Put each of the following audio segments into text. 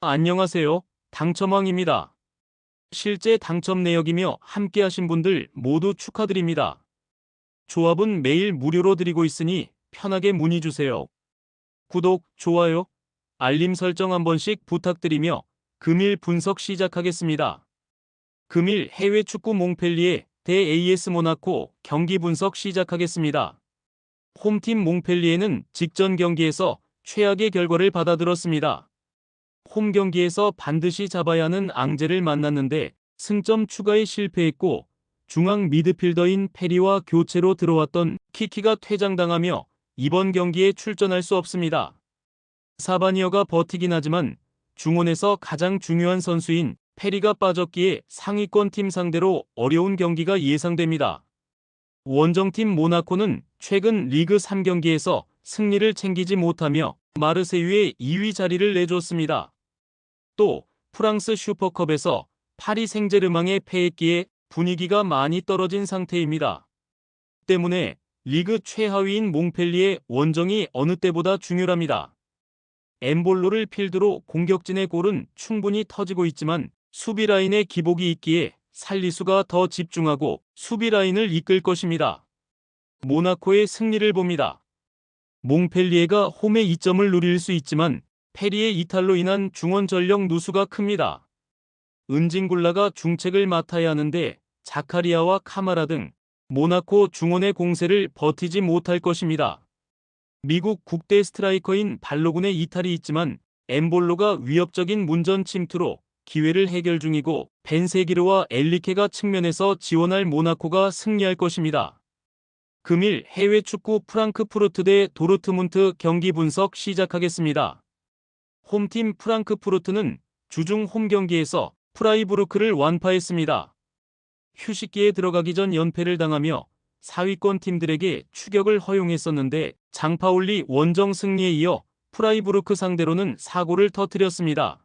안녕하세요. 당첨왕입니다. 실제 당첨 내역이며 함께하신 분들 모두 축하드립니다. 조합은 매일 무료로 드리고 있으니 편하게 문의 주세요. 구독, 좋아요, 알림 설정 한 번씩 부탁드리며 금일 분석 시작하겠습니다. 금일 해외 축구 몽펠리에 대 AS 모나코 경기 분석 시작하겠습니다. 홈팀 몽펠리에는 직전 경기에서 최악의 결과를 받아들었습니다. 홈 경기에서 반드시 잡아야 하는 앙제를 만났는데 승점 추가에 실패했고, 중앙 미드필더인 페리와 교체로 들어왔던 키키가 퇴장당하며 이번 경기에 출전할 수 없습니다. 사바니어가 버티긴 하지만 중원에서 가장 중요한 선수인 페리가 빠졌기에 상위권 팀 상대로 어려운 경기가 예상됩니다. 원정팀 모나코는 최근 리그 3경기에서 승리를 챙기지 못하며 마르세유에 2위 자리를 내줬습니다. 또 프랑스 슈퍼컵에서 파리 생제르맹에 패했기에 분위기가 많이 떨어진 상태입니다. 때문에 리그 최하위인 몽펠리의 원정이 어느 때보다 중요합니다. 엠볼로를 필두로 공격진의 골은 충분히 터지고 있지만 수비 라인에 기복이 있기에 살리수가 더 집중하고 수비 라인을 이끌 것입니다. 모나코의 승리를 봅니다. 몽펠리에가 홈에 2점을 누릴 수 있지만 페리의 이탈로 인한 중원 전력 누수가 큽니다. 은징굴라가 중책을 맡아야 하는데 자카리아와 카마라 등 모나코 중원의 공세를 버티지 못할 것입니다. 미국 국대 스트라이커인 발로군의 이탈이 있지만 엠볼로가 위협적인 문전 침투로 기회를 해결 중이고 벤세기르와 엘리케가 측면에서 지원할 모나코가 승리할 것입니다. 금일 해외 축구 프랑크푸르트 대 도르트문트 경기 분석 시작하겠습니다. 홈팀 프랑크푸르트는 주중 홈 경기에서 프라이부르크를 완파했습니다. 휴식기에 들어가기 전 연패를 당하며 4위권 팀들에게 추격을 허용했었는데 장파올리 원정 승리에 이어 프라이부르크 상대로는 4골을 터뜨렸습니다.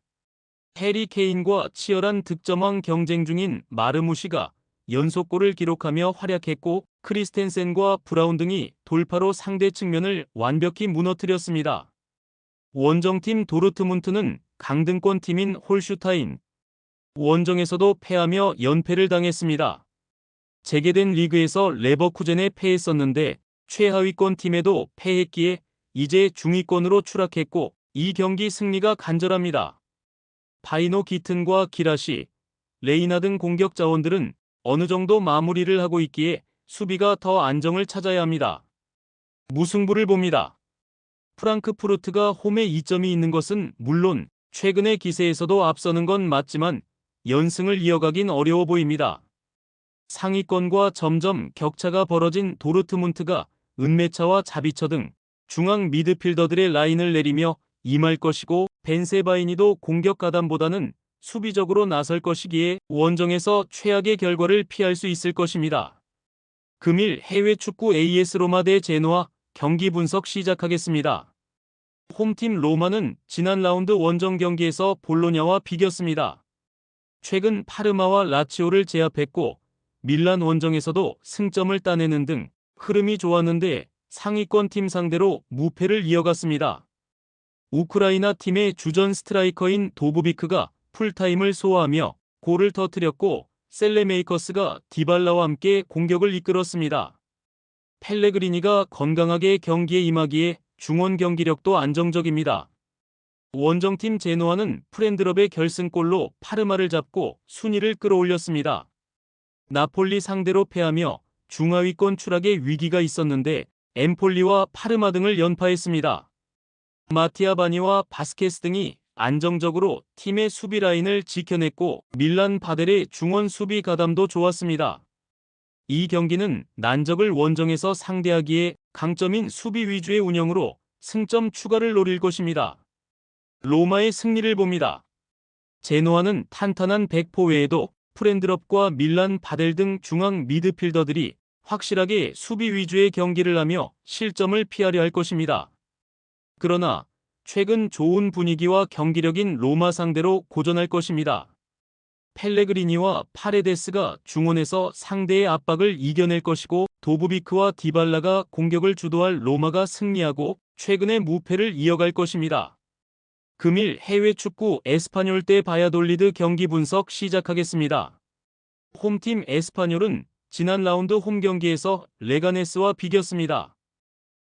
해리 케인과 치열한 득점왕 경쟁 중인 마르무시가 연속골을 기록하며 활약했고, 크리스텐센과 브라운 등이 돌파로 상대 측면을 완벽히 무너뜨렸습니다. 원정팀 도르트문트는 강등권 팀인 홀슈타인 원정에서도 패하며 연패를 당했습니다. 재개된 리그에서 레버쿠젠에 패했었는데 최하위권 팀에도 패했기에 이제 중위권으로 추락했고 이 경기 승리가 간절합니다. 바이노 기튼과 기라시, 레이나 등 공격 자원들은 어느 정도 마무리를 하고 있기에 수비가 더 안정을 찾아야 합니다. 무승부를 봅니다. 프랑크푸르트가 홈에 2점이 있는 것은 물론 최근의 기세에서도 앞서는 건 맞지만 연승을 이어가긴 어려워 보입니다. 상위권과 점점 격차가 벌어진 도르트문트가 은메차와 자비처 등 중앙 미드필더들의 라인을 내리며 임할 것이고, 벤세바이니도 공격 가담보다는 수비적으로 나설 것이기에 원정에서 최악의 결과를 피할 수 있을 것입니다. 금일 해외 축구 AS 로마 대 제노아 경기 분석 시작하겠습니다. 홈팀 로마는 지난 라운드 원정 경기에서 볼로냐와 비겼습니다. 최근 파르마와 라치오를 제압했고 밀란 원정에서도 승점을 따내는 등 흐름이 좋았는데 상위권 팀 상대로 무패를 이어갔습니다. 우크라이나 팀의 주전 스트라이커인 도브비크가 풀타임을 소화하며 골을 터뜨렸고, 셀레메이커스가 디발라와 함께 공격을 이끌었습니다. 펠레그리니가 건강하게 경기에 임하기에 중원 경기력도 안정적입니다. 원정팀 제노아는 프렌드럽의 결승골로 파르마를 잡고 순위를 끌어올렸습니다. 나폴리 상대로 패하며 중하위권 추락의 위기가 있었는데 엠폴리와 파르마 등을 연파했습니다. 마티아 바니와 바스케스 등이 안정적으로 팀의 수비 라인을 지켜냈고 밀란 바델의 중원 수비 가담도 좋았습니다. 이 경기는 난적을 원정에서 상대하기에 강점인 수비 위주의 운영으로 승점 추가를 노릴 것입니다. 로마의 승리를 봅니다. 제노아는 탄탄한 백포 외에도 프렌드럽과 밀란 바델 등 중앙 미드필더들이 확실하게 수비 위주의 경기를 하며 실점을 피하려 할 것입니다. 그러나 최근 좋은 분위기와 경기력인 로마 상대로 고전할 것입니다. 펠레그리니와 파레데스가 중원에서 상대의 압박을 이겨낼 것이고, 도브비크와 디발라가 공격을 주도할 로마가 승리하고 최근의 무패를 이어갈 것입니다. 금일 해외 축구 에스파뇰 대 바야돌리드 경기 분석 시작하겠습니다. 홈팀 에스파뇰은 지난 라운드 홈 경기에서 레가네스와 비겼습니다.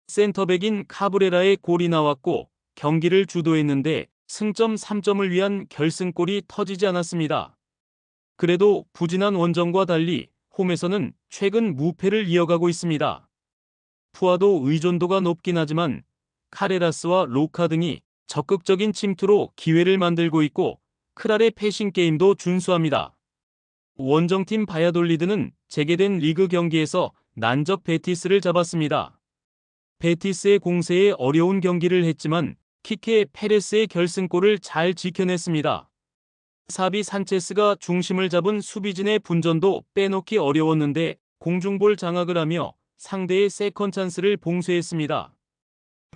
센터백인 카브레라의 골이 나왔고 경기를 주도했는데 승점 3점을 위한 결승골이 터지지 않았습니다. 그래도 부진한 원정과 달리 홈에서는 최근 무패를 이어가고 있습니다. 푸아도 의존도가 높긴 하지만 카레라스와 로카 등이 적극적인 침투로 기회를 만들고 있고 크랄의 패싱 게임도 준수합니다. 원정팀 바야돌리드는 재개된 리그 경기에서 난적 베티스를 잡았습니다. 베티스의 공세에 어려운 경기를 했지만 키케 페레스의 결승골을 잘 지켜냈습니다. 사비 산체스가 중심을 잡은 수비진의 분전도 빼놓기 어려웠는데 공중볼 장악을 하며 상대의 세컨 찬스를 봉쇄했습니다.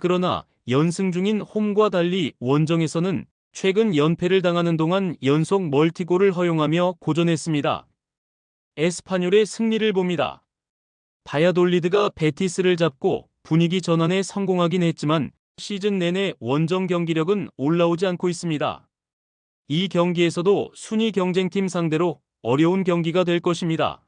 그러나 연승 중인 홈과 달리 원정에서는 최근 연패를 당하는 동안 연속 멀티골을 허용하며 고전했습니다. 에스파뇰의 승리를 봅니다. 바야돌리드가 베티스를 잡고 분위기 전환에 성공하긴 했지만 시즌 내내 원정 경기력은 올라오지 않고 있습니다. 이 경기에서도 순위 경쟁팀 상대로 어려운 경기가 될 것입니다.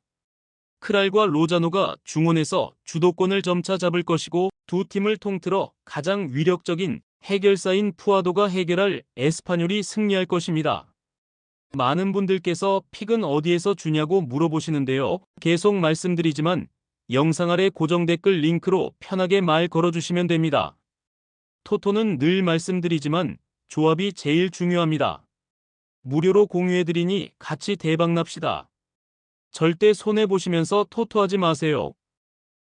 크랄과 로자노가 중원에서 주도권을 점차 잡을 것이고 두 팀을 통틀어 가장 위력적인 해결사인 푸아도가 해결할 에스파뇰이 승리할 것입니다. 많은 분들께서 픽은 어디에서 주냐고 물어보시는데요. 계속 말씀드리지만 영상 아래 고정 댓글 링크로 편하게 말 걸어주시면 됩니다. 토토는 늘 말씀드리지만 조합이 제일 중요합니다. 무료로 공유해드리니 같이 대박납시다. 절대 손해보시면서 토토하지 마세요.